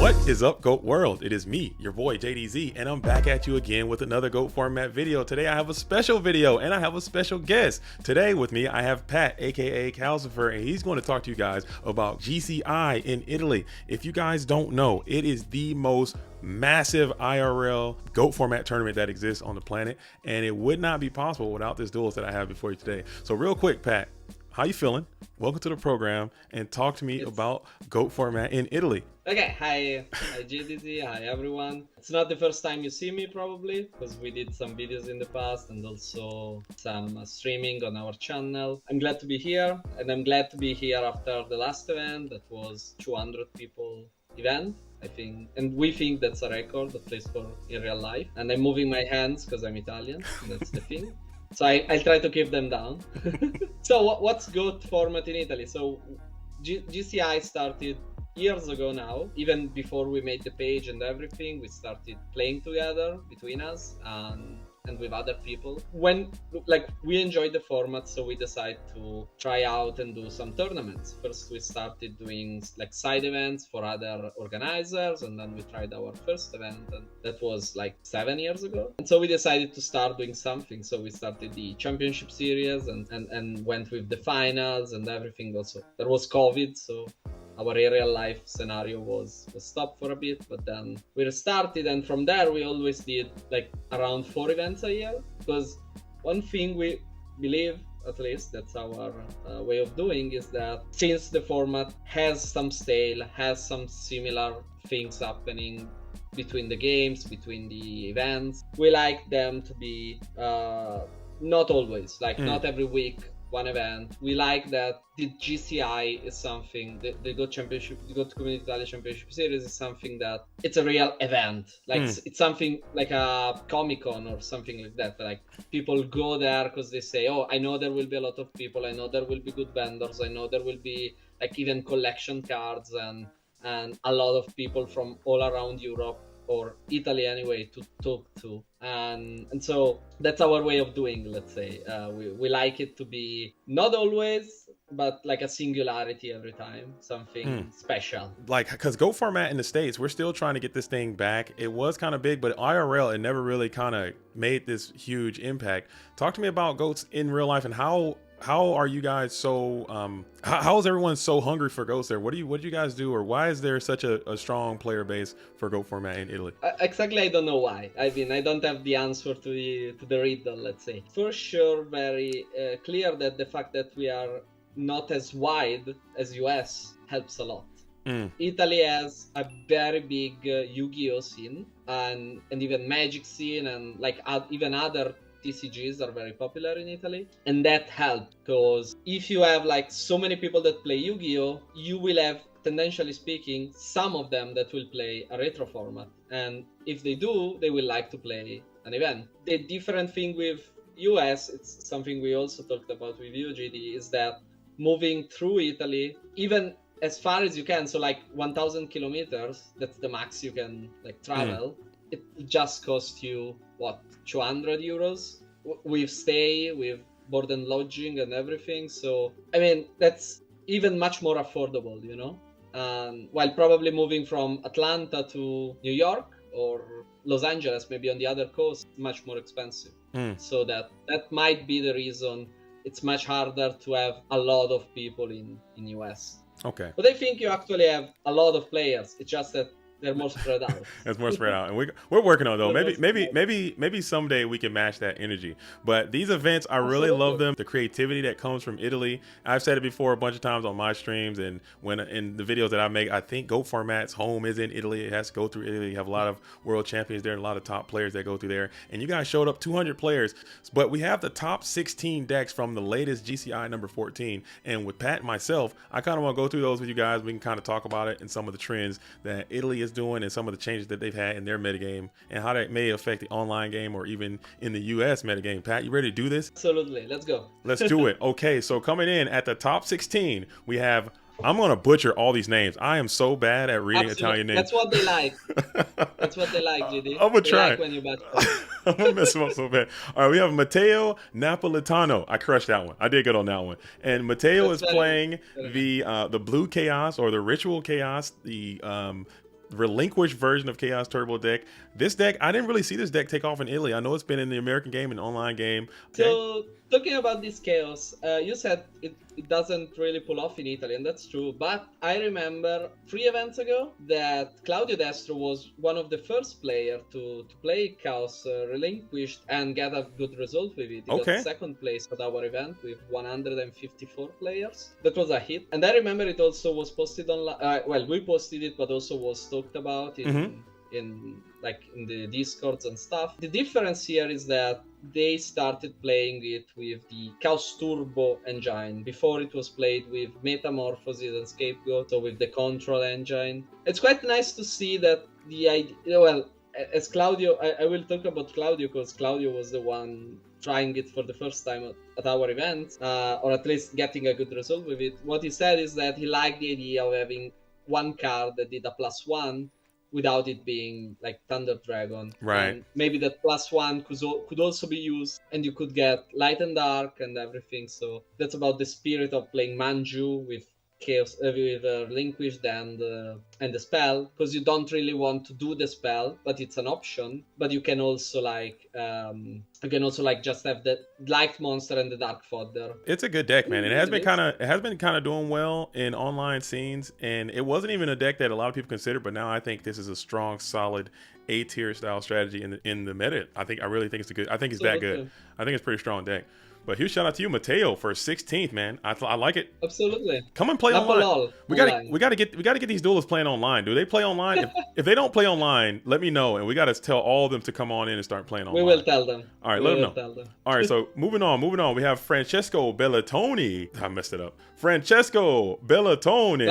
What is up, GOAT World? It is me, your boy JDZ, and I'm back at you again with another GOAT format video. Today I have a special video and I have a special guest. Today with me I have Pat, aka Calcifer, and he's going to talk to you guys about GCI in Italy. If you guys don't know, it is the most massive IRL GOAT format tournament that exists on the planet, and it would not be possible without this duelist that I have before you today. So real quick, Pat, how you feeling? Welcome to the program, and talk to me about GOAT format in Italy. Okay, hi JDZ, hi everyone. It's not the first time you see me probably, because we did some videos in the past and also some streaming on our channel. I'm glad to be here, and I'm glad to be here after the last event that was 200 people event, I think, and we think that's a record, at least for in real life. And I'm moving my hands because I'm Italian, that's the thing. So I'll try to keep them down. So what's GOAT format in Italy? So GCI started years ago now. Even before we made the page and everything, we started playing together between us and with other people. When we enjoyed the format, so we decided to try out and do some tournaments. First we started doing side events for other organizers, and then we tried our first event, and that was 7 years ago. And so we decided to start doing something. So we started the championship series and went with the finals and everything. Also there was COVID, so our real life scenario was stopped for a bit, but then we restarted, and from there we always did around 4 events a year. Because one thing we believe, at least that's our way of doing, is that since the format has some style, has some similar things happening between the games, between the events, we like them to be not always, not every week one event. We like that the GCI is something, the GOAT Championship, the GOAT Community Italia Championship Series is something that it's a real event. It's something like a Comic-Con or something like that. People go there because they say, oh, I know there will be a lot of people, I know there will be good vendors, I know there will be even collection cards and a lot of people from all around Europe or Italy anyway to talk to, and so that's our way of doing, let's say. We like it to be not always, but a singularity every time, something special. Because GOAT format in the States, we're still trying to get this thing back. It was kind of big, but IRL, it never really kind of made this huge impact. Talk to me about GOATs in real life, and how are you guys so how is everyone so hungry for GOATs there? What do you guys do, or why is there such a strong player base for GOAT format in Italy? Exactly, I don't know why. I mean, I don't have the answer to the riddle, let's say. For sure, very clear that the fact that we are not as wide as US helps a lot. Italy has a very big Yu-Gi-Oh scene and even Magic scene, and even other TCGs are very popular in Italy, and that helped, because if you have so many people that play Yu-Gi-Oh, you will have, tendentially speaking, some of them that will play a retro format, and if they do, they will like to play an event. The different thing with US, it's something we also talked about with you, GD, is that moving through Italy, even as far as you can, so 1,000 kilometers, that's the max you can travel, it just costs you, what, 200 euros with stay, with board and lodging and everything. So I mean, that's even much more affordable, you know, while probably moving from Atlanta to New York or Los Angeles, maybe on the other coast, much more expensive. So that might be the reason it's much harder to have a lot of people in US. Okay, but I think you actually have a lot of players. It's just that they're more spread out. It's more spread out, and we're working on it, though. Maybe someday we can match that energy. But these events, I really love them. The creativity that comes from Italy. I've said it before a bunch of times on my streams, and when in the videos that I make, I think GOAT format's home is in Italy. It has to go through Italy. You have a lot of world champions there, and a lot of top players that go through there. And you guys showed up 200 players, but we have the top 16 decks from the latest GCI number 14. And with Pat and myself, I kind of want to go through those with you guys. We can kind of talk about it and some of the trends that Italy is doing and some of the changes that they've had in their metagame and how that may affect the online game or even in the US metagame. Pat, you ready to do this? Absolutely. Let's go. Let's do it. Okay, so coming in at the top 16, we have, I'm going to butcher all these names. I am so bad at reading Italian names. That's what they like. That's what they like, GD. I'm going to try. Like when you butcher. I'm going to mess them up so bad. All right, we have Matteo Napolitano. I crushed that one. I did good on that one. And Matteo is playing the Blue Chaos or the Ritual Chaos, the relinquished version of Chaos Turbo deck. This deck, I didn't really see this deck take off in Italy. I know it's been in the American game and online game. Okay. So talking about this chaos, you said it doesn't really pull off in Italy, and that's true. But I remember 3 events ago that Claudio Destro was one of the first players to play Chaos Relinquished and get a good result with it. He got second place at our event with 154 players. That was a hit. And I remember it also was posted online. Well, we posted it, but also was talked about in the Discords and stuff. The difference here is that they started playing it with the Chaos Turbo engine. Before it was played with Metamorphosis and Scapegoat, so with the Control engine. It's quite nice to see that the idea, well, as Claudio, I will talk about Claudio because Claudio was the one trying it for the first time at our event, or at least getting a good result with it. What he said is that he liked the idea of having one card that did a +1 without it being like Thunder Dragon. Right. And maybe that +1 could also be used, and you could get Light and Dark and everything. So that's about the spirit of playing Manju with Chaos, with Relinquished and the spell, because you don't really want to do the spell, but it's an option. But you can also just have the light monster and the dark fodder. It's a good deck, man. And it has been kind of doing well in online scenes, and it wasn't even a deck that a lot of people considered, but now I think this is a strong, solid A-tier style strategy in the meta. I really think it's I think it's that good. I think it's a pretty strong deck. But huge shout out to you, Matteo, for 16th, man. I like it. Absolutely. Come and play online. We gotta get these duelists playing online. Do they play online? if they don't play online, let me know, and we gotta tell all of them to come on in and start playing online. We will tell them. All right, let them know. All right, so moving on. We have Francesco Bellatoni. I messed it up. Francesco Bellatoni.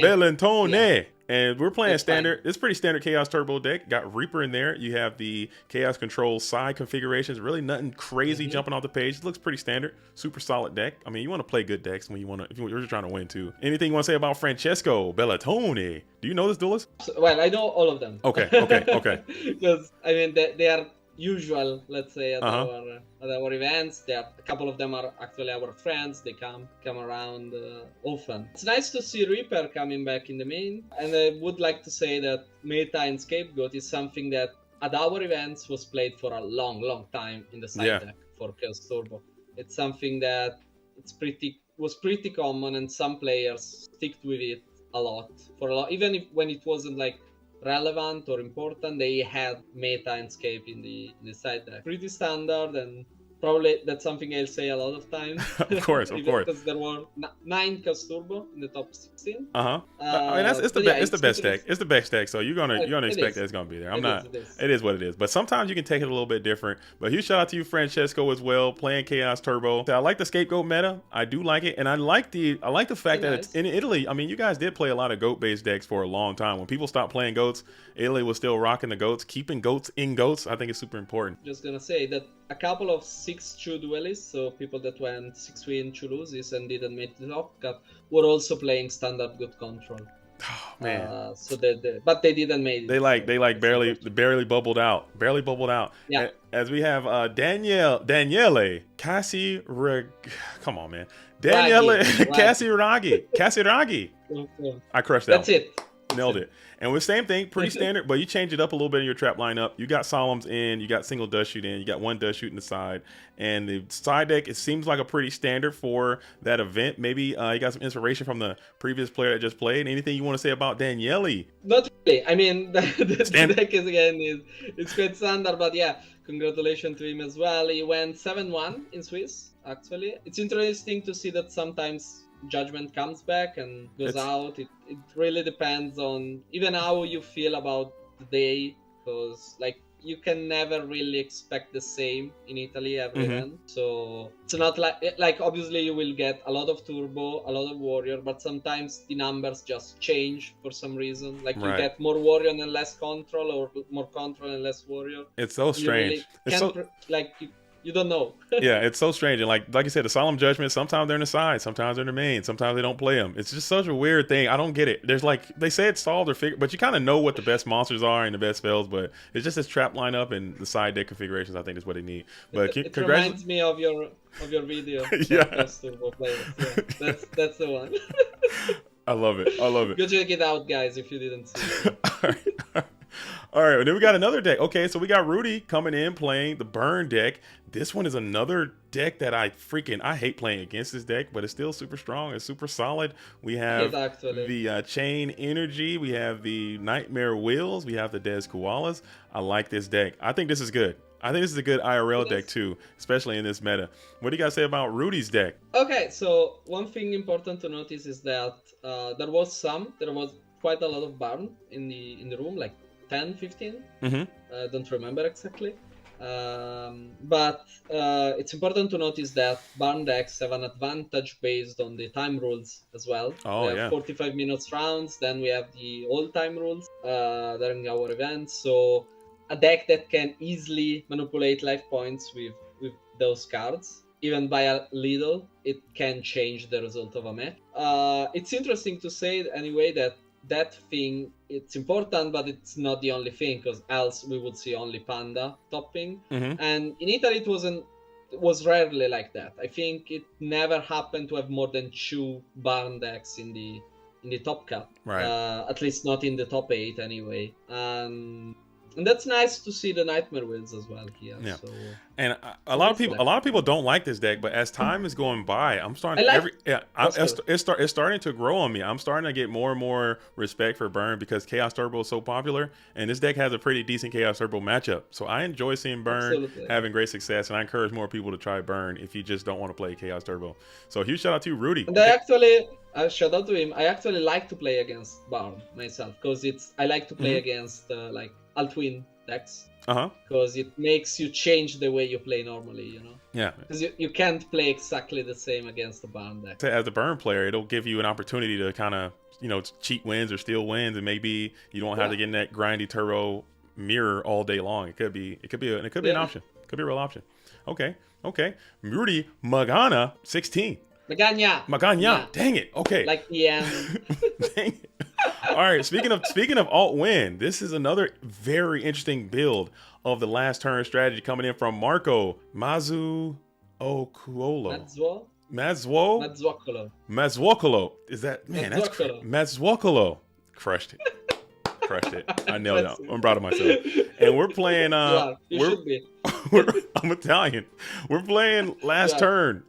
Bellantone. And we're playing standard. It's pretty standard Chaos Turbo deck. Got Reaper in there. You have the Chaos Control side configurations. Really nothing crazy jumping off the page. It looks pretty standard. Super solid deck. I mean, you want to play good decks when if you're just trying to win too. Anything you want to say about Francesco Bellatoni? Do you know this duelist? Well, I know all of them. Okay. Because I mean, they are usual, let's say, at our events. A couple of them are actually our friends. They come around often. It's nice to see Reaper coming back in the main, and I would like to say that Meta and Scapegoat is something that at our events was played for a long time in the side deck for Chaos Turbo. It's something that was pretty common, and some players stick with it a lot, even when it wasn't like relevant or important. They had Meta and Scape in the side deck. Pretty standard, and probably that's something I'll say a lot of times. Of course. Because there were 9 Chaos Turbo in the top 16. I mean, it's the best deck. It's the best deck, so you're gonna expect that it's gonna be there. It is what it is. But sometimes you can take it a little bit different. But huge shout out to you, Francesco, as well, playing Chaos Turbo. I like the Scapegoat meta. I do like it, and I like the fact that it's in Italy. I mean, you guys did play a lot of goat-based decks for a long time. When people stopped playing goats, Italy was still rocking the goats. Keeping goats in goats, I think, is super important. Just gonna say that a couple of 6-2 duelists, so people that went 6 win, 2 loses and didn't make the top cut, were also playing standard good control. Oh man! But they didn't make it. They barely bubbled out. Yeah. As we have Daniele come on, man. Daniele Casiraghi. I crushed that. That's it. Nailed it. And with same thing, pretty standard, but you change it up a little bit in your trap lineup. You got Solemns in, you got single dust shoot in, you got one dust shoot in the side. And the side deck, it seems like a pretty standard for that event. Maybe you got some inspiration from the previous player that just played. Anything you want to say about Daniele? Not really. I mean, the deck it's quite standard, but yeah, congratulations to him as well. He went 7-1 in Swiss, actually. It's interesting to see that sometimes Judgment comes back and goes out. It really depends on even how you feel about the day, because like you can never really expect the same in Italy every event. So it's not like obviously you will get a lot of turbo, a lot of warrior, but sometimes the numbers just change for some reason. Like you get more warrior and less control, or more control and less warrior. It's so strange. You don't know. Yeah, it's so strange. And like you said, the Solemn Judgment, sometimes they're in the side, sometimes they're in the main, sometimes they don't play them. It's just such a weird thing. I don't get it. There's they say it's solved or figured, but you kind of know what the best monsters are and the best spells, but it's just this trap lineup and the side deck configurations, I think, is what they need. But it reminds me of your video. Yeah. That's the one. I love it. Go check it out, guys, if you didn't see it. right. All right, and then we got another deck. Okay, so we got Rudy coming in playing the burn deck. This one is another deck that I hate playing against this deck, but it's still super strong. It's super solid. We have the Chain Energy. We have the Nightmare Wheels. We have the Des Koalas. I like this deck. I think this is good. I think this is a good IRL deck too, especially in this meta. What do you guys say about Rudy's deck? Okay, so one thing important to notice is that there was quite a lot of burn in the room, like 10, 15. Don't remember exactly. But it's important to notice that burn decks have an advantage based on the time rules as well. Oh, we have 45 minutes rounds, then we have the all-time rules during our events. So a deck that can easily manipulate life points with those cards, even by a little, it can change the result of a match. It's interesting to say anyway that thing, it's important, but it's not the only thing, because else we would see only Panda topping. And in Italy it was rarely like that. I think it never happened to have more than 2 barn decks in the top cup, right? At least not in the top 8 anyway. And that's nice to see the Nightmare Wheels as well here. Yeah. So, and a lot of people don't like this deck, but as time is going by, I'm starting. It's starting to grow on me. I'm starting to get more and more respect for Burn because Chaos Turbo is so popular, and this deck has a pretty decent Chaos Turbo matchup. So I enjoy seeing Burn having great success, and I encourage more people to try Burn if you just don't want to play Chaos Turbo. So huge shout out to Rudy. And shout out to him. I actually like to play against Burn myself because I like to play against like Altwin decks. Because it makes you change the way you play normally, you know? Yeah. Because you can't play exactly the same against the burn deck. As a burn player, it'll give you an opportunity to kind of, cheat wins or steal wins, and maybe you don't have to get in that grindy turbo mirror all day long. It could be an option. It could be a real option. Okay. Rudy Magana 16. Magana. Yeah. Dang it. Okay. Like Ian. Dang it. All right. Speaking of alt win, this is another very interesting build of the last turn strategy coming in from Marco Mazzuocolo. Mazzuocolo. Is that that's Mazzuocolo. Crushed it. I nailed it. I'm proud of myself. And we're playing I'm Italian. We're playing last turn.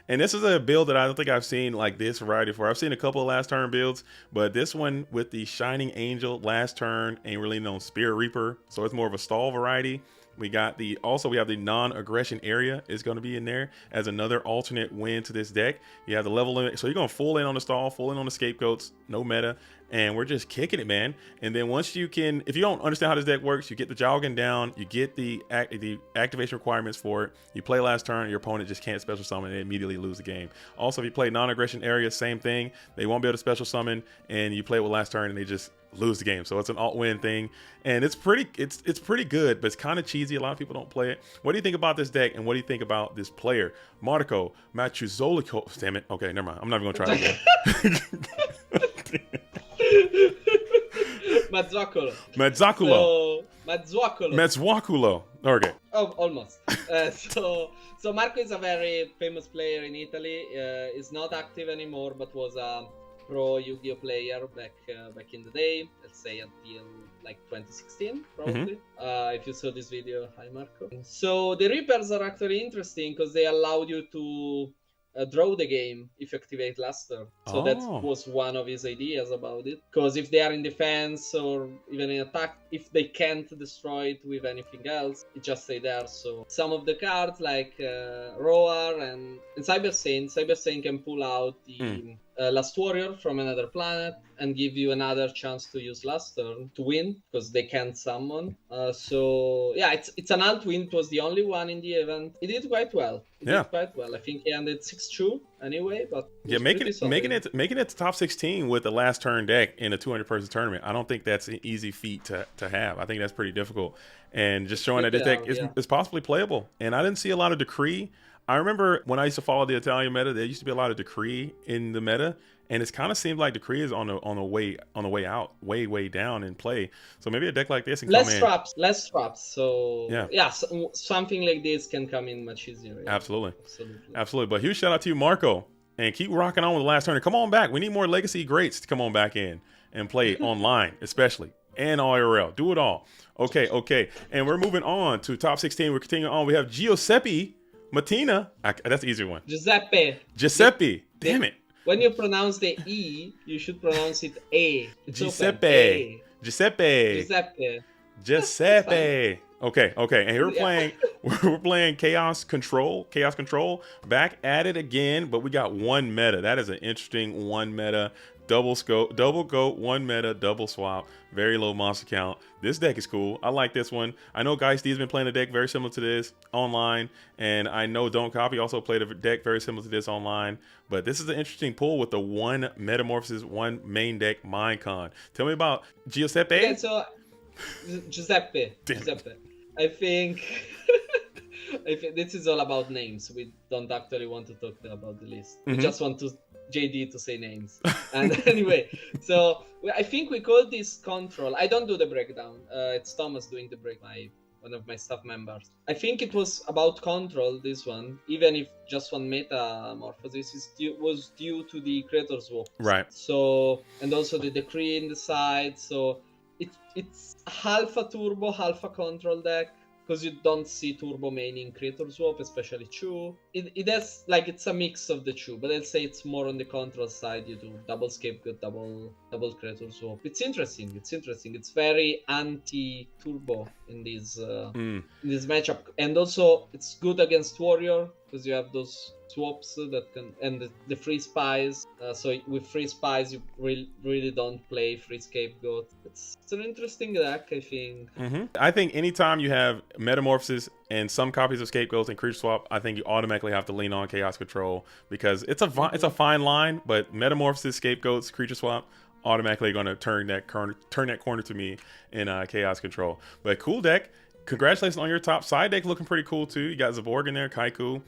And this is a build that I don't think I've seen like this variety before. I've seen a couple of last turn builds, but this one with the Shining Angel last turn ain't really known Spirit Reaper, so it's more of a stall variety. We have the non-aggression area is going to be in there as another alternate win to this deck. You have the level limit, so you're going full in on the stall, full in on the scapegoats, no meta, and we're just kicking it, man. And then once if you don't understand how this deck works, you get the jogging down, you get the activation requirements for it, you play last turn, your opponent just can't special summon and immediately lose the game. Also, if you play non-aggression area, same thing. They won't be able to special summon, and you play with last turn and they just lose the game. So it's an alt win thing, and it's pretty good, but it's kind of cheesy. A lot of people don't play it. What do you think about this deck, and what do you think about this player, Marco Mazzolico? Damn it. Okay, never mind. I'm not even gonna try it again. Mazzuocolo. Okay. Oh, almost. So Marco is a very famous player in Italy. Is not active anymore, but was a pro Yu-Gi-Oh player back in the day. Let's say until like 2016, probably. If you saw this video, hi Marco. So the Reapers are actually interesting because they allowed you to draw the game if you activate Luster. So that was one of his ideas about it. Because if they are in defense or even in attack, if they can't destroy it with anything else, it just stay there. So some of the cards like Roar and Cyber Sane can pull out the Last Warrior from another planet and give you another chance to use Last turn to win because they can't summon. So yeah, it's an alt win. It was the only one in the event. It did quite well. I think he ended 6-2 anyway, but making it to top 16 with the last turn deck in a 200-person tournament. I don't think that's an easy feat to have. I think that's pretty difficult, and just showing that this deck is possibly playable. And I didn't see a lot of Decree. I remember when I used to follow the Italian meta, there used to be a lot of Decree in the meta, and it's kind of seemed like Decree is on the way out, way down in play. So maybe a deck like this can less traps. So something like this can come in much easier. Yeah. Absolutely. But huge shout out to you, Marco, and keep rocking on with the last turn. Come on back. We need more legacy greats to come on back in and play online, especially, and IRL. Do it all. Okay, okay. And we're moving on to top 16. We're continuing on. We have Giuseppe Mattina. That's the easier one. Giuseppe. Damn it. When you pronounce the E, you should pronounce it A. It's Giuseppe. A. Giuseppe. Giuseppe. Okay, okay. And here we're playing Chaos Control. Chaos Control. Back at it again, but we got one meta. That is an interesting one meta. Double scope, double goat, one meta, double swap, very low monster count. This deck is cool. I like this one. I know Guy Steve's been playing a deck very similar to this online, and I know Don't Copy also played a deck very similar to this online. But this is an interesting pull with the one Metamorphosis, one main deck Minecon. Tell me about Giuseppe. Okay, so Giuseppe. I think this is all about names. We don't actually want to talk about the list. We just want to JD to say names. And anyway, so I think we call this control. I don't do the breakdown. It's Thomas doing the break, one of my staff members. I think it was about control, this one, even if just one metamorphosis was due to the creator swap. Right. So, and also the decree in the side. So it's half a turbo, half a control deck. Because you don't see turbo maining creator swap, especially Chu. It has, like, it's a mix of the two, but I'd say it's more on the control side. You do double scapegoat, double creator swap. It's interesting. It's very anti-turbo in this matchup, and also it's good against warrior because you have those swaps that can, and the free spies. So with free spies, you really don't play free scapegoat. It's an interesting deck, I think. I think anytime you have Metamorphosis and some copies of Scapegoats and Creature Swap, I think you automatically have to lean on Chaos Control because it's a fine line, but Metamorphosis, Scapegoats, Creature Swap automatically going to turn that corner to me in Chaos Control. But cool deck. Congratulations on your top side deck, looking pretty cool too. You got Zaborg in there, Kaiku.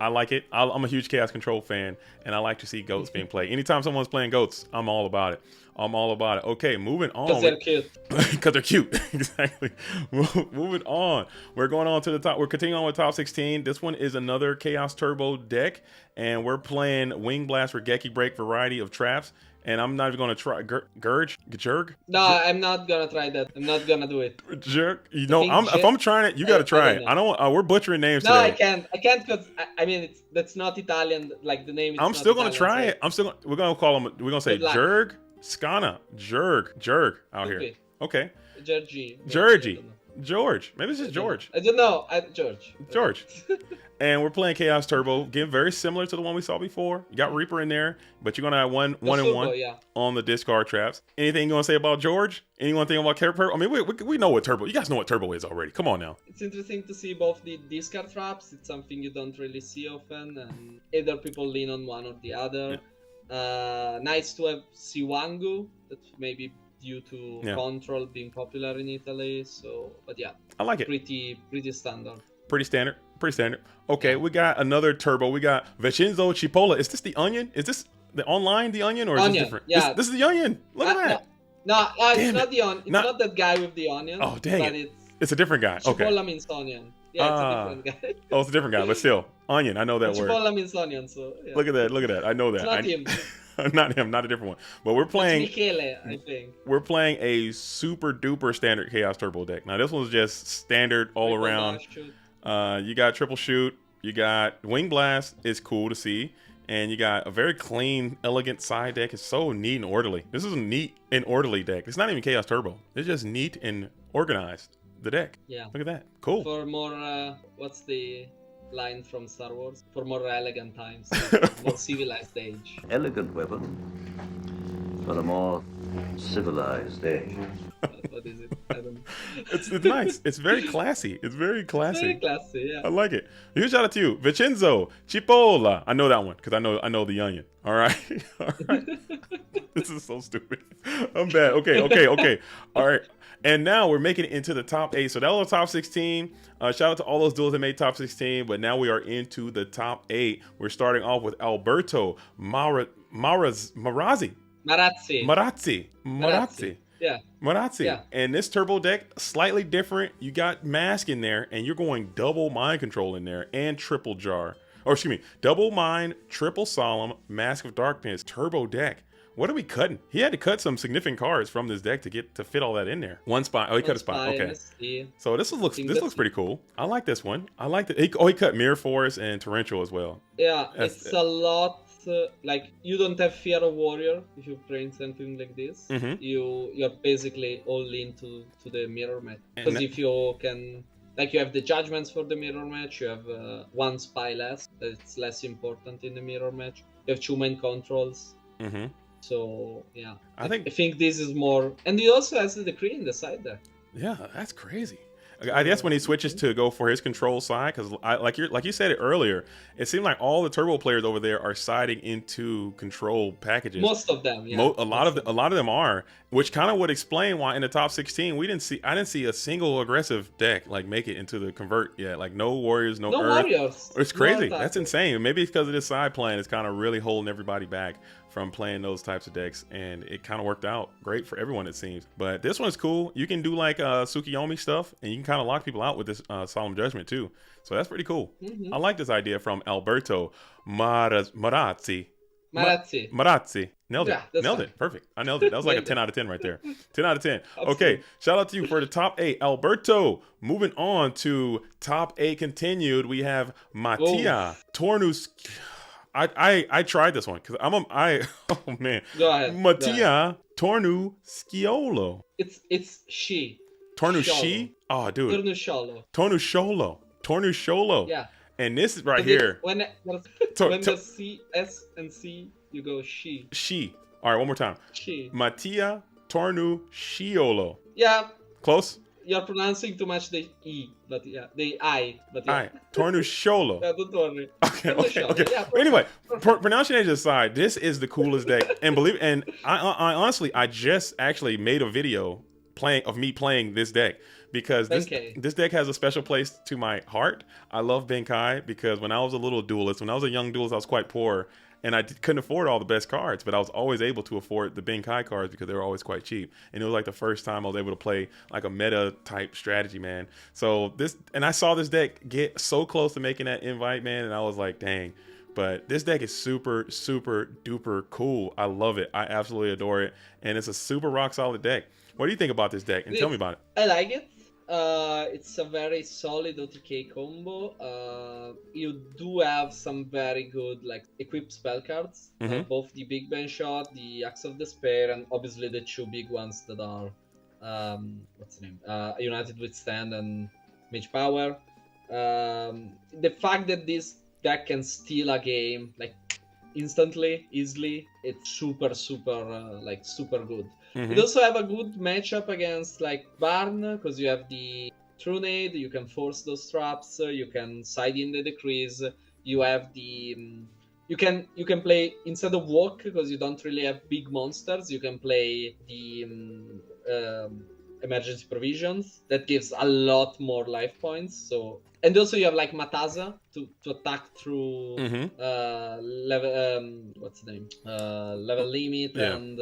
I like it. I'm a huge Chaos Control fan, and I like to see goats being played. Anytime someone's playing goats, I'm all about it. Okay, moving on. Because they're cute. Because they're cute. Exactly. Moving on. We're going on to the top. We're continuing on with top 16. This one is another Chaos Turbo deck, and we're playing Wing Blast, Regeki Break, variety of traps. And I'm not even going to try Jerg. No, I'm not gonna try that. I'm not gonna do it. Jerg. You know, if I'm trying it, you got to try it. I don't. We're butchering names today. No, I can't. Because I mean, that's not Italian. Like the name. I'm still going to try it. We're going to call him. We're going to say Jerg, Skana, Jerg out here. Okay. George. Maybe this is George. I don't know. George. And we're playing Chaos Turbo. Again, very similar to the one we saw before. You got Reaper in there, but you're going to have one and one on the discard traps. Anything you want to say about George? Anyone think about Turbo? I mean, we know what Turbo. You guys know what Turbo is already. Come on now. It's interesting to see both the discard traps. It's something you don't really see often, and either people lean on one or the other. Yeah. Nice to have Siwangu. That maybe due to control being popular in Italy. So, but yeah, I like it. Pretty standard. Pretty standard. Okay, we got another turbo. We got Vincenzo Cipolla. Is this the Onion? Is this the online Onion, or is this different? Yeah, this is the Onion. Look at that. No, it's not the Onion. It's not that guy with the onion. Oh, dang it. It's a different guy. Okay. Cipolla means onion. Yeah, it's a different guy. Oh, it's a different guy, but still, Onion. I know that word. Cipolla means onion, so yeah. Look at that. I know that. It's not him. Not him, not a different one. But we're playing. It's Michele, I think. We're playing a super duper standard Chaos Turbo deck. Now this one's just standard all around. You got triple shoot. You got Wing Blast. It's cool to see, and you got a very clean, elegant side deck. It's so neat and orderly. This is a neat and orderly deck. It's not even Chaos Turbo. It's just neat and organized. The deck. Yeah. Look at that. Cool. For more, what's the line from Star Wars? For more elegant times, more civilized age. Elegant weapon for a more civilized age. What is it? I don't know. It's nice. It's very classy. It's very classy. Yeah. I like it. Huge shout out to you, Vincenzo Cipolla. I know that one because I know the Onion. All right. This is so stupid. I'm bad. Okay. All right. And now we're making it into the top 8. So that was the top 16. Shout out to all those duels that made top 16. But now we are into the top 8. We're starting off with Alberto Marazzi. Yeah. Marazzi. Yeah. And this turbo deck, slightly different. You got Mask in there, and you're going double Mind Control in there, and double Mind, triple Solemn, Mask of Darkness, turbo deck What are we cutting? He had to cut some significant cards from this deck to fit all that in there. One spot. Oh, he cut a spot. Okay. So this looks pretty cool. I like this one. I like it. He cut Mirror Forest and Torrential as well. Yeah, it's a lot. Like, you don't have fear of warrior if you play something like this. You're basically all into the mirror match, because if you can, like, you have the judgments for the mirror match, you have one spy less, it's less important in the mirror match, you have 2 main controls. So yeah, I think this is more, and he also has the decree in the side there. Yeah, that's crazy. I guess when he switches to go for his control side, because like you said it earlier, it seemed like all the turbo players over there are siding into control packages. Most of them, yeah. A lot of them are, which kind of would explain why in the top 16 I didn't see a single aggressive deck like make it into the convert yet. Like no warriors, no earth. Warriors. It's crazy. That's insane. Maybe it's because of this side plan. It's kind of really holding everybody back from playing those types of decks, and it kind of worked out great for everyone, it seems. But this one's cool. You can do like Tsukiyomi stuff, and you can kind of lock people out with this Solemn Judgment too. So that's pretty cool. I like this idea from Alberto Marazzi. Nailed it. Nailed it. Perfect. I nailed it. That was like a 10 out of 10 right there. 10 out of 10. Okay. Shout out to you for the top 8. Alberto. Moving on to top 8 continued. We have Mattia Tornus. I tried this one because oh man. Go ahead. Mattia Tornusciolo. It's she. Tornusci? Oh dude. Tornusciolo. Yeah. And this is right here. When the C, S, and C, you go she. She. All right, one more time. She. Mattia Tornusciolo. Yeah. Close? You're pronouncing too much the E, but yeah, the I. But yeah. Tornusciolo. Yeah, don't worry. Okay. Yeah, anyway, pronunciation aside, this is the coolest deck. And I honestly, I just actually made a video of me playing this deck. Because this deck has a special place to my heart. I love Benkai because when I was a little duelist, when I was a young duelist, I was quite poor. And I couldn't afford all the best cards, but I was always able to afford the Benkai cards because they were always quite cheap. And it was like the first time I was able to play like a meta type strategy, man. So I saw this deck get so close to making that invite, man. And I was like, dang. But this deck is super, super duper cool. I love it. I absolutely adore it. And it's a super rock solid deck. What do you think about this deck? And tell me about it. I like it. It's a very solid OTK combo. You do have some very good like equipped spell cards, both the Big Bang Shot, the Axe of Despair, and obviously the 2 big ones that are what's the name? United Withstand and Mage Power. The fact that this deck can steal a game like instantly, easily, it's super good. You also have a good matchup against like Barn, because you have the True Nade, you can force those traps, you can side in the decrease, you have the you can play instead of walk, because you don't really have big monsters, you can play the emergency provisions that gives a lot more life points. So, and also you have like Mataza to attack through level what's the name, level limit, and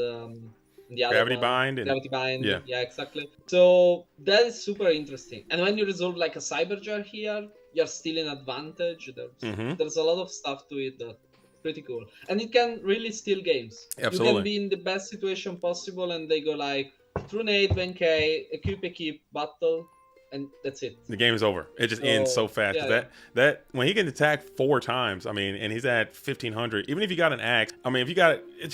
the other Gravity Bind. Gravity Bind. Yeah, exactly. So that is super interesting. And when you resolve like a Cyberjar here, you're still in advantage. There's a lot of stuff to it that's pretty cool. And it can really steal games. Absolutely. You can be in the best situation possible and they go like, True Nade, Benkei, equip, battle, and that's it. The game is over. It just ends so fast. Yeah. That when he can attack 4 times, I mean, and he's at 1500. Even if you got an axe, I mean, if you got it, it's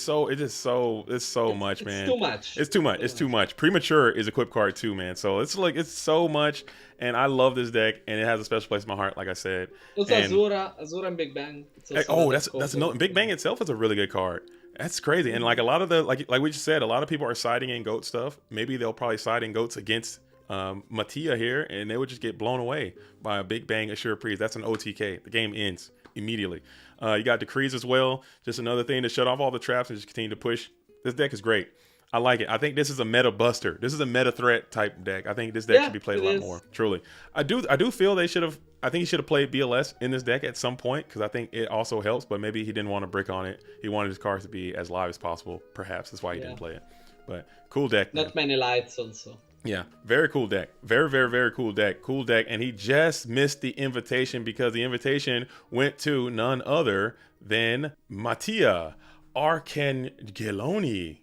so much, man. It's too much. It's too much. Premature is equip card too, man. So it's so much, and I love this deck, and it has a special place in my heart, like I said. Also, Azura and Big Bang. That's no Big Bang itself is a really good card. That's crazy, and like a lot of the like we just said, a lot of people are siding in goat stuff. Maybe they'll probably side in goats against Mattia here, and they would just get blown away by a Big Bang Assure Priest. That's an OTK. The game ends immediately. You got Decrees as well. Just another thing to shut off all the traps and just continue to push. This deck is great. I like it. I think this is a meta buster. This is a meta threat type deck. I think this deck should be played a lot more. Truly, I do feel they should have. I think he should have played BLS in this deck at some point, because I think it also helps. But maybe he didn't want to brick on it. He wanted his cards to be as live as possible. Perhaps that's why he didn't play it. But cool deck. Not many lights also. Yeah, very cool deck. Very, very, very cool deck. Cool deck. And he just missed the invitation because the invitation went to none other than Mattia Arcangelloni.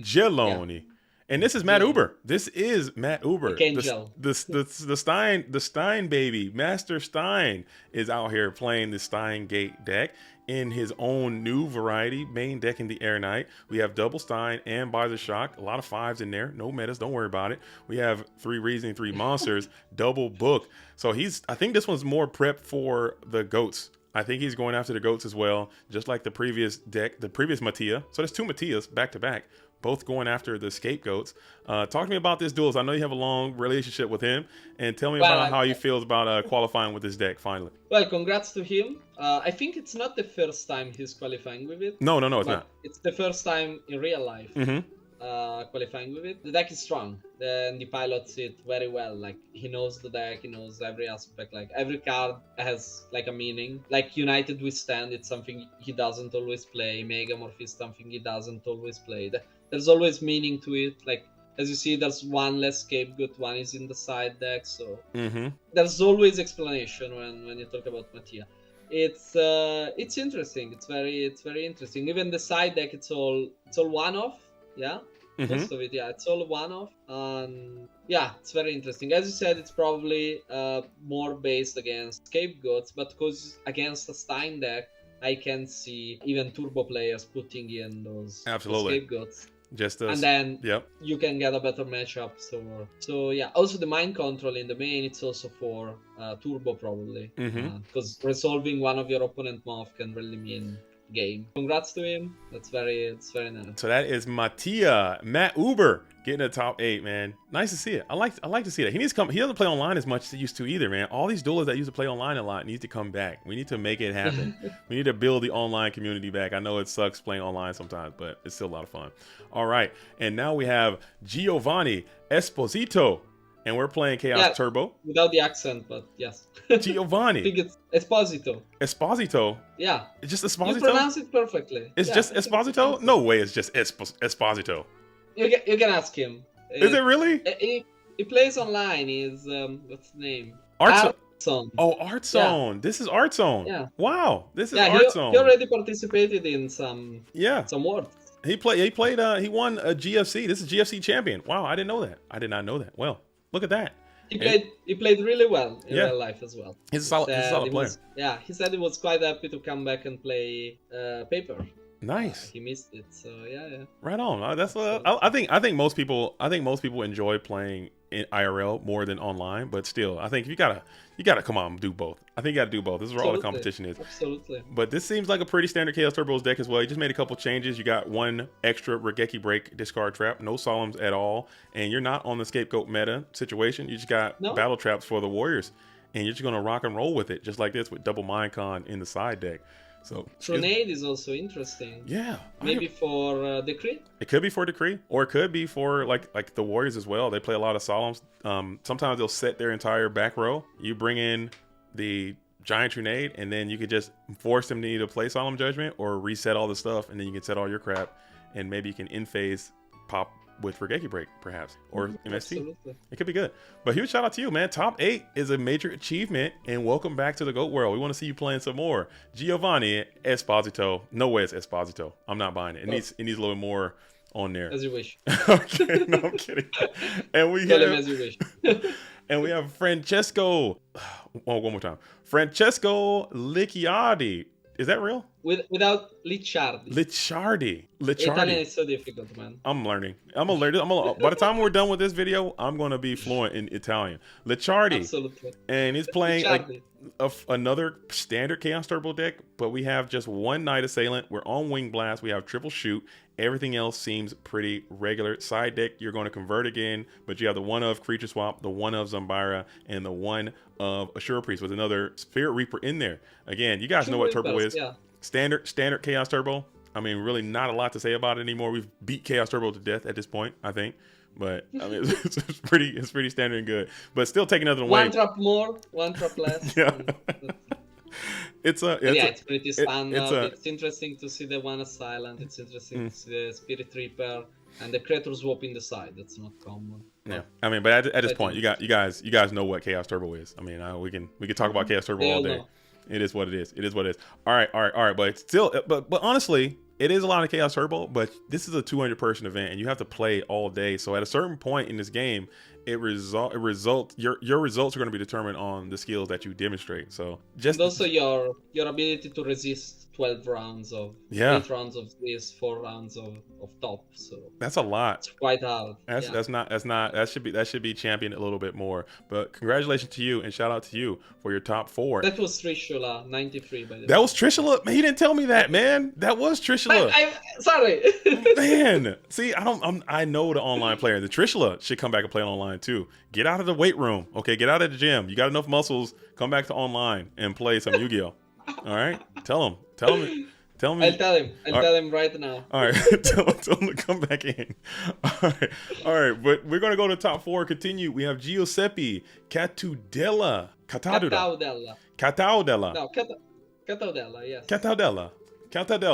Geloni. And this is Matt Uber. This is Matt Uber. Archangel. The Stein baby, Master Stein, is out here playing the Stein Gate deck in his own new variety, main deck in the Air Knight. We have double Stein and By the Shock. A lot of 5s in there. No metas. Don't worry about it. We have 3 Reasoning, 3 Monsters, double book. So I think this one's more prep for the goats. I think he's going after the goats as well, just like the previous deck, the previous Mattia. So there's 2 Mattias back to back, both going after the scapegoats. Talk to me about this duels. I know you have a long relationship with him, and tell me about how you feel about qualifying with this deck finally. Well, congrats to him. I think it's not the first time he's qualifying with it. No, it's not. It's the first time in real life. Qualifying with it. The deck is strong, and he pilots it very well. Like, he knows the deck, he knows every aspect. Like, every card has like a meaning. Like United Withstand, it's something he doesn't always play. Megamorph is something he doesn't always play. There's always meaning to it. Like, as you see, there's 1 less scapegoat, 1 is in the side deck, so there's always explanation when you talk about Mattia. It's interesting. It's very interesting. Even the side deck, it's all one-off. Yeah. Most of it, it's all one-off, and it's very interesting. As you said, it's probably more based against scapegoats, but because against a Stein deck, I can see even turbo players putting in those scapegoats. And then you can get a better matchup. So also the mind control in the main, it's also for turbo probably, because resolving one of your opponent mob can really mean game. Congrats to him. It's very nice. So that is Matt Uber getting a top 8, man. Nice to see it. I like to see that. He doesn't play online as much as he used to either, man. All these duelists that used to play online a lot need to come back. We need to make it happen. We need to build the online community back. I know it sucks playing online sometimes, but it's still a lot of fun. All right, and now we have Giovanni Esposito, and we're playing Chaos Turbo. Without the accent, but yes. Giovanni. I think it's Esposito. Esposito? Yeah. It's just Esposito? You pronounce it perfectly. It's just Esposito? No way it's just Esposito. You can ask him. Is it really? He plays online. He's, what's his name? Artzone. Oh, Artzone. Yeah. This is Artzone. Yeah. Wow. This is Artzone. He already participated in some worlds. He won a GFC. This is GFC champion. Wow, I didn't know that. I did not know that. Well, look at that. He played really well in real life as well. He's a solid player. He said he was quite happy to come back and play paper. Nice. He missed it, so yeah. Right on. That's I think most people enjoy playing in IRL more than online, but still, I think you gotta come on and do both. I think you gotta do both. This is where all the competition is. Absolutely. But this seems like a pretty standard Chaos Turbos deck as well. You just made a couple changes. You got 1 extra Regeki Break discard trap, no solemns at all, and you're not on the scapegoat meta situation. You just got battle traps for the warriors, and you're just gonna rock and roll with it, just like this with double Minecon in the side deck. So Tronade is also interesting. Yeah. Maybe for Decree? It could be for Decree, or it could be for like the Warriors as well. They play a lot of Solemns. Sometimes they'll set their entire back row. You bring in the Giant Tronade, and then you could just force them to either play Solemn Judgment or reset all the stuff, and then you can set all your crap, and maybe you can in-phase pop with Regeki Break, perhaps, or MST. Absolutely. It could be good. But huge shout out to you, man. Top 8 is a major achievement, and welcome back to the GOAT world. We want to see you playing some more. Giovanni Esposito. No way it's Esposito. I'm not buying it. It needs a little more on there. As you wish. Okay, no, I'm kidding. And we Tell him as you wish. And we have Francesco. One more time. Francesco Licciardi. Is that real? Without Licciardi. Licciardi. Italian is so difficult, man. I'm learning. By the time we're done with this video, I'm going to be fluent in Italian. Licciardi. Absolutely. And he's playing another standard Chaos Turbo deck, but we have just 1 Night Assailant. We're on Wing Blast. We have triple shoot. Everything else seems pretty regular. Side deck, you're going to convert again, but you have the 1 of Creature Swap, the 1 of Zambara, and the 1 of Assure Priest with another Spirit Reaper in there. Again, you guys know what Turbo is. Yeah. Standard Chaos Turbo. I mean, really not a lot to say about it anymore. We've beat Chaos Turbo to death at this point, I think. But I mean, it's pretty standard and good. But still taking nothing away. 1 drop more, 1 drop less. Yeah. It's pretty standard. It's interesting to see the 1 Assailant. It's interesting to see the Spirit Reaper and the creator swap in the side. That's not common. Yeah, I mean, but at this point, you guys know what Chaos Turbo is. I mean, we can talk about Chaos Turbo all day. It is what it is. It is what it is. All right. But still, but honestly, it is a lot of Chaos Turbo. But this is a 200 person event, and you have to play all day. So at a certain point in this game, your results are going to be determined on the skills that you demonstrate. So just and also your ability to resist 12 rounds of 8 rounds of this, 4 rounds of top. So that's a lot. It's quite hard. That should be championed a little bit more. But congratulations to you and shout out to you for your top 4. That was Trishula 93 by the way. That was Trishula? Man, he didn't tell me that, man. That was Trishula. I'm sorry. Man, see, I know the online player. The Trishula should come back and play online too. Get out of the weight room, okay? Get out of the gym. You got enough muscles. Come back to online and play some Yu-Gi-Oh. All right, tell him. I'll tell him right now. All right, tell him to come back in. All right. But we're gonna go to top 4. Continue. We have Giuseppe Cataudella. Cataudella. No, Cataudella. Yes. Cataudella.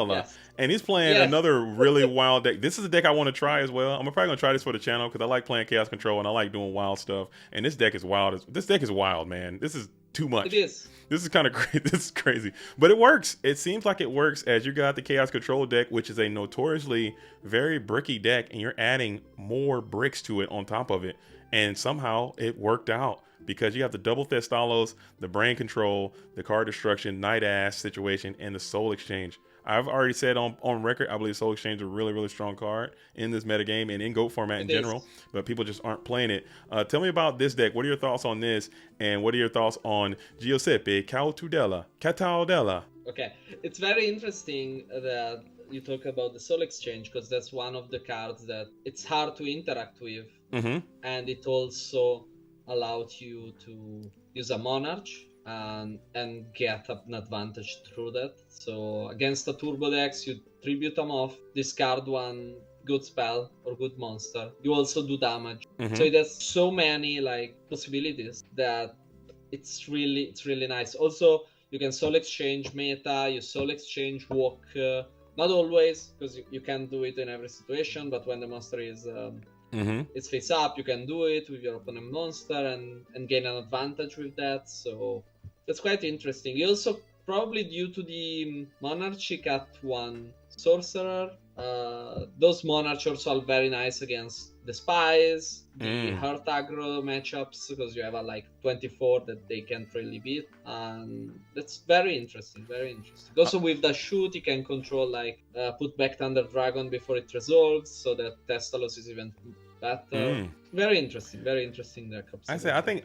Yes. And he's playing another really wild deck. This is a deck I want to try as well. I'm probably gonna try this for the channel because I like playing Chaos Control and I like doing wild stuff. And this deck is wild. This deck is wild, man. This is too much. It is. This is kind of crazy. This is crazy, but it works. It seems like it works as you got the Chaos Control deck, which is a notoriously very bricky deck, and you're adding more bricks to it on top of it. And somehow it worked out because you have the double Thestalos, the brain control, the card destruction, night ass situation, and the soul exchange. I've already said on record, I believe Soul Exchange is a really, really strong card in this metagame and in GOAT format in general, but people just aren't playing it. Tell me about this deck. What are your thoughts on this? And what are your thoughts on Giuseppe Cataudella? Okay, it's very interesting that you talk about the Soul Exchange because that's one of the cards that it's hard to interact with, and it also allowed you to use a Monarch and get an advantage through that. So against the turbo decks, you tribute them off, discard one good spell or good monster. You also do damage. So it has so many like possibilities that it's really nice. Also, you can Soul Exchange meta, you Soul Exchange walk. Not always, because you can't do it in every situation, but when the monster is it's face up, you can do it with your opponent monster and gain an advantage with that. So that's quite interesting. You also, probably due to the Monarchy, got one Sorcerer. Those Monarchs also are very nice against the Spies, the Heart Aggro matchups, because you have a like 24 that they can't really beat. And that's very interesting, very interesting. Also with the shoot, you can control like put back Thunder Dragon before it resolves, so that Thestalos is even better. Very interesting deck. I think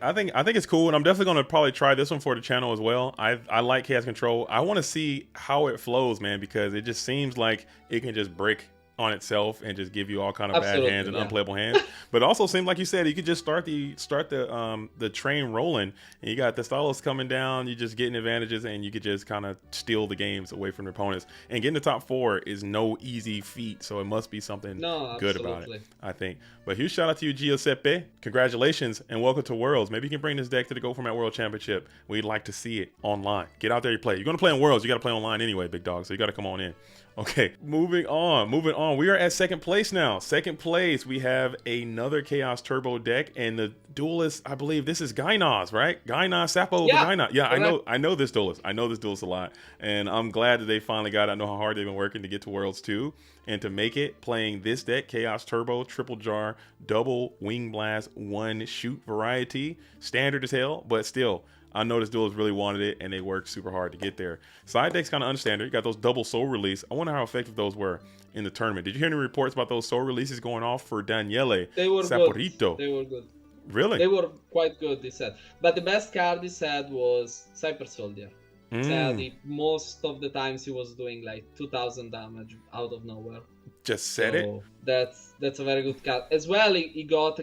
it's cool, and I'm definitely gonna probably try this one for the channel as well. I like Chaos Control. I want to see how it flows, man, because it just seems like it can just break on itself and just give you all kind of bad hands and unplayable hands. But it also seemed like you said you could just start the train rolling, and you got the Stalos coming down, you just getting advantages, and you could just kind of steal the games away from your opponents. And getting the top 4 is no easy feat, so it must be something good about it, I think. But huge shout out to you, Giuseppe. Congratulations and welcome to Worlds. Maybe you can bring this deck to the Go Format World Championship. We'd like to see it online. Get out there, you play. You're gonna play in Worlds, you gotta play online anyway, big dog. So you gotta come on in. Okay, moving on. We are at second place now. Second place, we have another Chaos Turbo deck, and the duelist, I believe this is Gynos, right? Gynos, Sapo, Gynos. Yeah, I know this duelist. I know this duelist a lot, and I'm glad that they finally got it. I know how hard they've been working to get to Worlds 2, and to make it playing this deck, Chaos Turbo, Triple Jar, Double Wing Blast, 1 Shoot variety. Standard as hell, but still, I know this duelist really wanted it, and they worked super hard to get there. Side deck's kind of unstandard. You got those double soul release. I wonder how effective those were in the tournament. Did you hear any reports about those soul releases going off for Daniele Saporito? Good. They were good. Really? They were quite good, he said. But the best card he said was Cyber Soldier. Most of the times he was doing like 2000 damage out of nowhere. Just said it. That's a very good card. As well, he got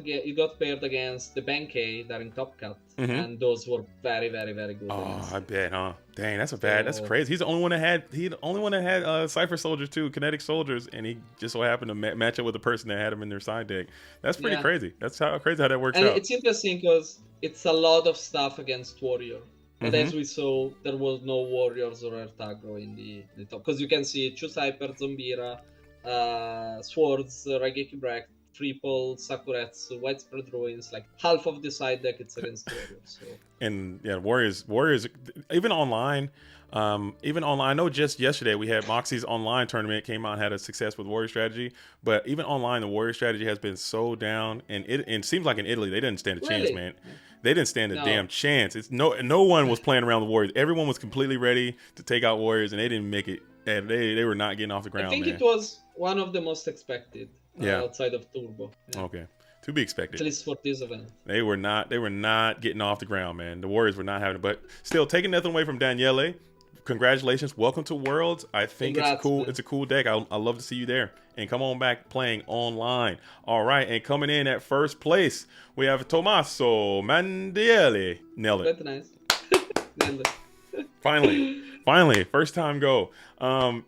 paired against the Benkei that in Top Cut, and those were very, very, very good. Oh, I bet, huh? Dang, that's that's crazy. He's the only one that had Cypher Soldiers too, Kinetic Soldiers, and he just so happened to match up with the person that had him in their side deck. That's pretty crazy. That's crazy how that works out. And it's interesting because it's a lot of stuff against Warrior. But as we saw, there was no Warriors or Earth Aggro in the top. Because you can see 2 Cypher, Zombira, Swords, Raigeki Break, triple Sakuretsu, widespread ruins. Like half of the side deck it's against warriors. So. And yeah, Warriors, even online. I know just yesterday we had Moxie's online tournament came out and had a success with Warrior strategy, but even online the Warrior strategy has been so down, and it seems like in Italy they didn't stand a chance, man. They didn't stand a damn chance. It's no one was playing around the Warriors. Everyone was completely ready to take out Warriors, and they didn't make it. And they were not getting off the ground. I think man. It was one of the most expected outside of Turbo. Yeah. Okay. To be expected. At least for this event. They were not getting off the ground, man. The Warriors were not having it. But still, taking nothing away from Daniele. Congratulations. Welcome to Worlds. I think it's cool. Man. It's a cool deck. I love to see you there. And come on back playing online. All right. And coming in at first place, we have Tommaso Mandielli. Nailed it. That's nice. Nailed it. Finally, first time go.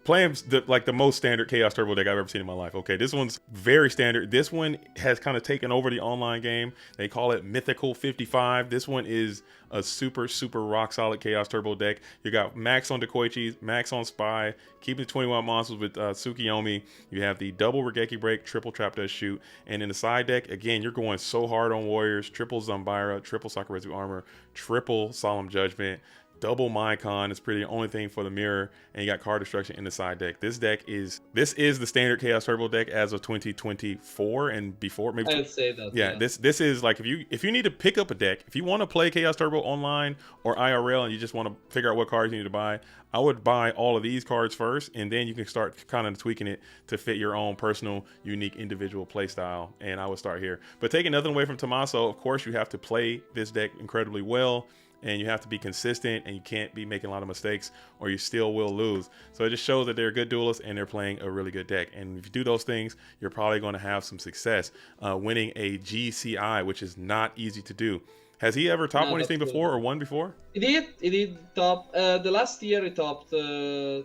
Playing the most standard Chaos Turbo deck I've ever seen in my life. Okay, this one's very standard. This one has kind of taken over the online game. They call it Mythical 55. This one is a super rock solid Chaos Turbo deck. You got max on Dekoichi, max on Spy, keeping the 21 monsters with Tsukiyomi. You have the double Regeki Break, triple Trap Does Shoot, and in the side deck, again, you're going so hard on Warriors, triple Zambira, triple Sakuretsu Armor, triple Solemn Judgment, double Mycon is pretty the only thing for the mirror, and you got card destruction in the side deck. This is the standard Chaos Turbo deck as of 2024 and before. Maybe I'd say that. Yeah, this is like if you need to pick up a deck, if you want to play Chaos Turbo online or IRL and you just want to figure out what cards you need to buy, I would buy all of these cards first, and then you can start kind of tweaking it to fit your own personal, unique, individual play style. And I would start here. But taking nothing away from Tommaso, of course, you have to play this deck incredibly well. And you have to be consistent, and you can't be making a lot of mistakes or you still will lose. So it just shows that they're good duelists and they're playing a really good deck. And if you do those things, you're probably going to have some success winning a GCI, which is not easy to do. Has he ever topped anything before or won before? He did top. The last year he topped 2,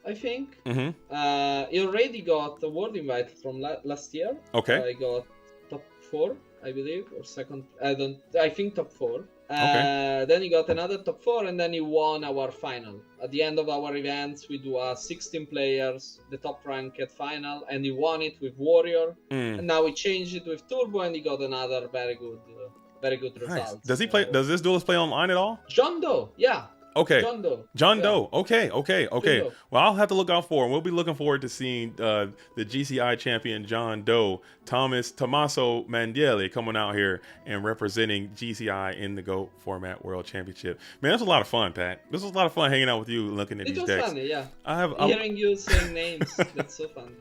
I think. Mm-hmm. He already got a world invite from last year. Okay. I got top 4, I believe, or second. I think top 4. Okay. Then he got another top 4, and then he won our final. At the end of our events, we do a 16 players, the top ranked final, and he won it with Warrior. And now we changed it with Turbo, and he got another very good result. Nice. Does he play? Does this duelist play online at all? John Doe, yeah. Okay. John Doe. Okay. Doe. Well, I'll have to look out for him. We'll be looking forward to seeing the GCI champion John Doe, Tommaso Mandielli, coming out here and representing GCI in the GOAT Format World Championship. Man, this was a lot of fun, Pat. This was a lot of fun hanging out with you, looking at these decks. It was funny, yeah. Hearing you saying names, that's so fun.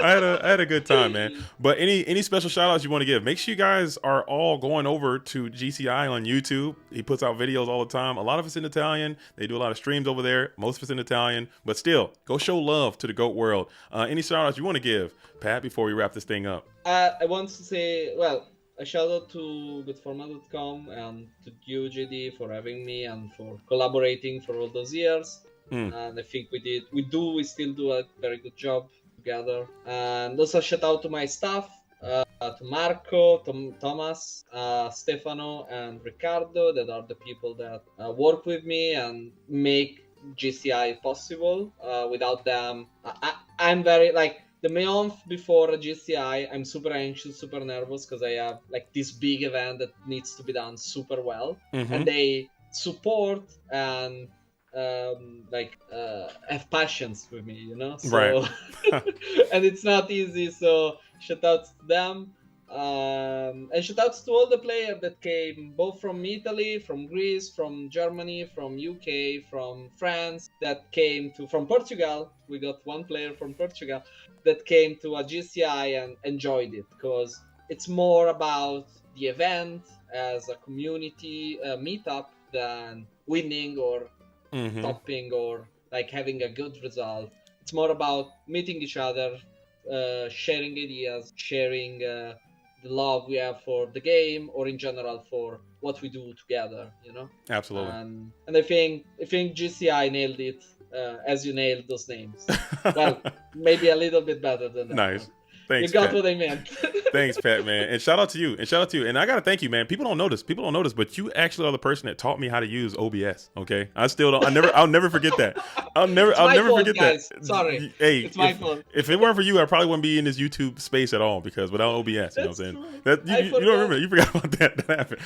I had a good time, man. But any special shout outs you want to give? Make sure you guys are all going over to GCI on YouTube. He puts out videos all the time. A lot of it's in Italian. They do a lot of streams over there. Most of it's in Italian. But still, go show love to the GOAT world. Any shout outs you want to give, Pat, before we wrap this thing up? I want to say, well, a shout out to goodformat.com and to you, JD, for having me and for collaborating for all those years. And I think we still do a very good job together. And also shout out to my staff, to Marco, Thomas, Stefano, and Riccardo, that are the people that work with me and make GCI possible. Without them, I'm very, like, the month before a GCI, I'm super anxious, super nervous, because I have like this big event that needs to be done super well. And they support and have passions with me, you know? So, right. And it's not easy, so shout outs to them. And shout outs to all the players that came both from Italy, from Greece, from Germany, from UK, from France, that came from Portugal. We got one player from Portugal that came to a GCI and enjoyed it, because it's more about the event as a community meetup than winning or topping or like having a good result. It's more about meeting each other, sharing ideas, sharing the love we have for the game, or in general for what we do together, you know? Absolutely. And I think GCI nailed it, as you nailed those names. Well, maybe a little bit better than that. Nice. Thanks, You got Pat. what I meant. Thanks, Pat, man. And shout out to you. And I gotta thank you, man. People don't notice. But you actually are the person that taught me how to use OBS. Okay. I still don't. I'll never forget that. I'll never forget guys. that. Sorry. Hey, it's my fault. If it weren't for you, I probably wouldn't be in this YouTube space at all, because without OBS, you know what I'm saying? You don't remember. You forgot about that. That happened.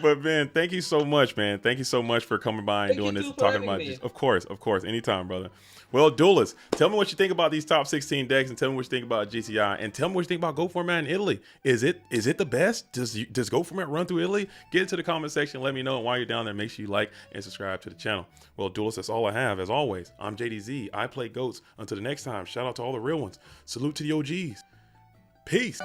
But man, thank you so much, man. Thank you so much for coming by and doing this and talking about this. Of course. Anytime, brother. Well, duelists, tell me what you think about these top 16 decks, and tell me what you think about GTI, and tell me what you think about Go Format in Italy. Is it the best? Does Go Format run through Italy? Get into the comment section. Let me know. And while you're down there, make sure you like and subscribe to the channel. Well, duelists, that's all I have. As always, I'm JDZ. I play GOATs. Until the next time, shout out to all the real ones. Salute to the OGs. Peace.